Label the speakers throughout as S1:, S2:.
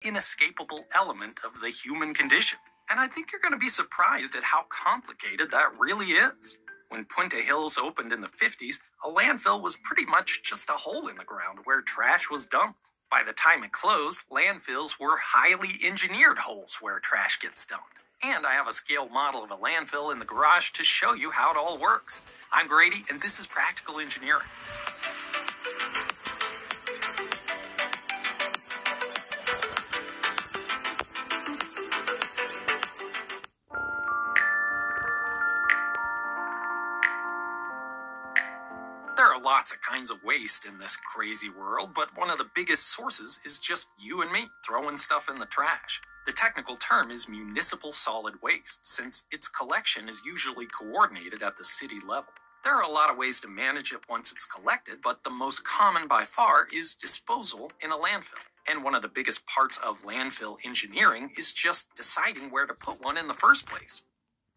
S1: inescapable element of the human condition. And I think you're going to be surprised at how complicated that really is. When Puente Hills opened in the 50s, a landfill was pretty much just a hole in the ground where trash was dumped. By the time it closed, landfills were highly engineered holes where trash gets dumped. And I have a scale model of a landfill in the garage to show you how it all works. I'm Grady, and this is Practical Engineering. There are lots of kinds of waste in this crazy world, but one of the biggest sources is just you and me throwing stuff in the trash. The technical term is municipal solid waste, since its collection is usually coordinated at the city level. There are a lot of ways to manage it once it's collected, but the most common by far is disposal in a landfill. And one of the biggest parts of landfill engineering is just deciding where to put one in the first place.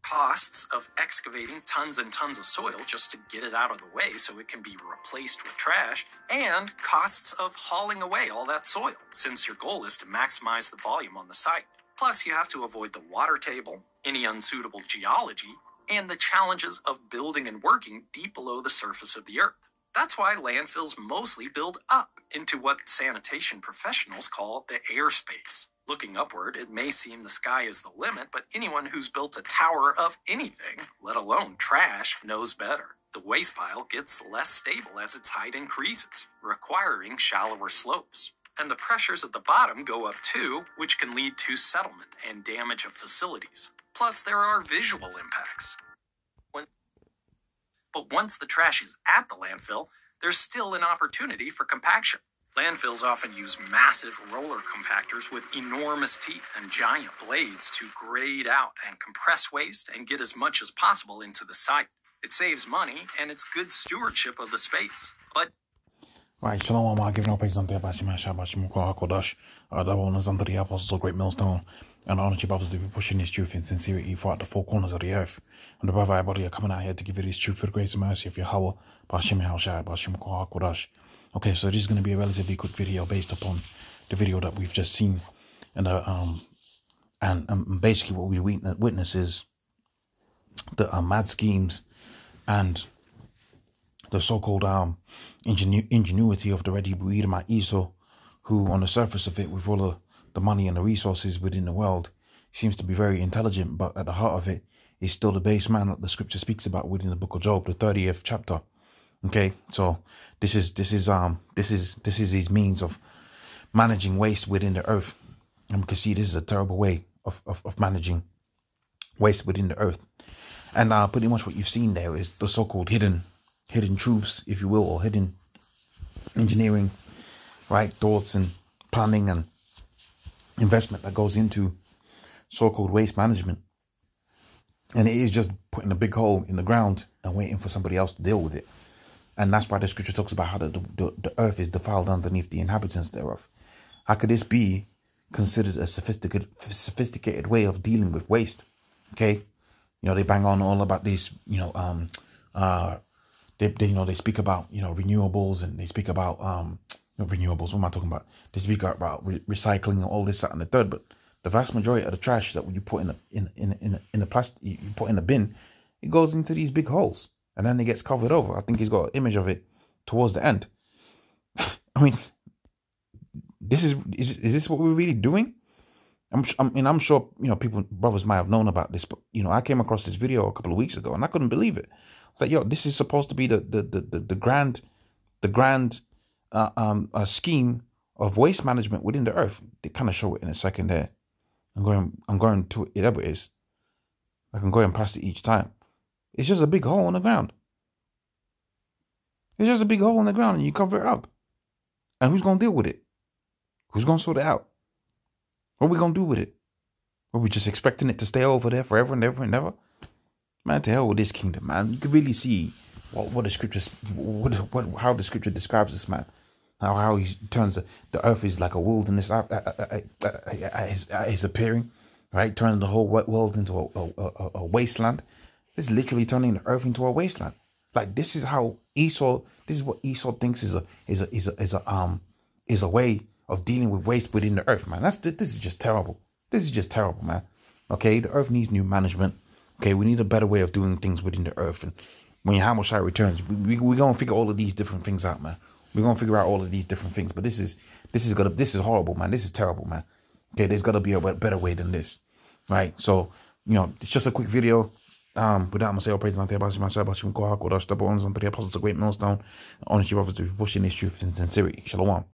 S1: Costs of excavating tons and tons of soil just to get it out of the way so it can be replaced with trash, and costs of hauling away all that soil, since your goal is to maximize the volume on the site. Plus, you have to avoid the water table, any unsuitable geology, and the challenges of building and working deep below the surface of the earth. That's why landfills mostly build up into what sanitation professionals call the airspace. Looking upward, it may seem the sky is the limit, but anyone who's built a tower of anything, let alone trash, knows better. The waste pile gets less stable as its height increases, requiring shallower slopes. And the pressures at the bottom go up too, which can lead to settlement and damage of facilities. Plus, there are visual impacts. But once the trash is at the landfill, there's still an opportunity for compaction. Landfills often use massive roller compactors with enormous teeth and giant blades to grade out and compress waste and get as much as possible into the site. It saves money, and it's good stewardship of the space. But
S2: right, shalom, I'm giving up praise unto Abashima Shabashim Kodash, the owners under the apostles of Great Millstone, and honor you brothers to be pushing this truth in sincerity throughout the four corners of the earth. And the brother everybody are coming out here to give you this truth for the grace and mercy of Yahweh, Bashim Hashai, Bashim Kodash. Okay, so this is going to be a relatively quick video based upon the video that we've just seen, and basically what we witness is the mad schemes and the so-called ingenuity of the Red Hebrew Edomite Esau, who on the surface of it, with all of the money and the resources within the world, seems to be very intelligent, but at the heart of it is still the base man that the scripture speaks about within the book of Job, the 30th chapter. Okay, so this is his means of managing waste within the earth, and we can see this is a terrible way of managing waste within the earth. And pretty much what you've seen there is the so-called hidden truths, if you will, or hidden engineering, right? Thoughts and planning and investment that goes into so-called waste management, and it is just putting a big hole in the ground and waiting for somebody else to deal with it. And that's why the scripture talks about how the earth is defiled underneath the inhabitants thereof. How could this be considered a sophisticated way of dealing with waste? Okay, they bang on all about these, they speak about, renewables, and they speak about, renewables, what am I talking about? They speak about recycling and all this, that, and the third, but the vast majority of the trash that you put in the plastic, you put in the bin, it goes into these big holes. And then it gets covered over. I think he's got an image of it towards the end. I mean, is this what we're really doing? I'm sure, brothers might have known about this, but, I came across this video a couple of weeks ago and I couldn't believe it. I was like, yo, this is supposed to be the grand scheme of waste management within the earth. They kind of show it in a second there. I'm going to it, whatever it is. I can go and pass it each time. It's just a big hole in the ground. It's just a big hole in the ground and you cover it up. And who's going to deal with it? Who's going to sort it out? What are we going to do with it? Are we just expecting it to stay over there forever and ever and ever? Man, to hell with this kingdom, man. You can really see what the scriptures, how the scripture describes this, man. How he turns the earth is like a wilderness at his appearing, right? Turning the whole world into a wasteland. This is literally turning the earth into a wasteland. Like this is what Esau thinks is a way of dealing with waste within the earth, man. This is just terrible. This is just terrible, man. Okay, the earth needs new management. Okay, we need a better way of doing things within the earth. And when your Hammashite returns, we're gonna figure all of these different things out, man. We're gonna figure out all of these different things. But this is horrible, man. This is terrible, man. Okay, there's gotta be a better way than this, right? So, it's just a quick video. Without myself praising on the about myself, but you go out, go to the bones on the apostles, a great millstone. Ownership of us to be pushing this truth and sincerity. Shalom.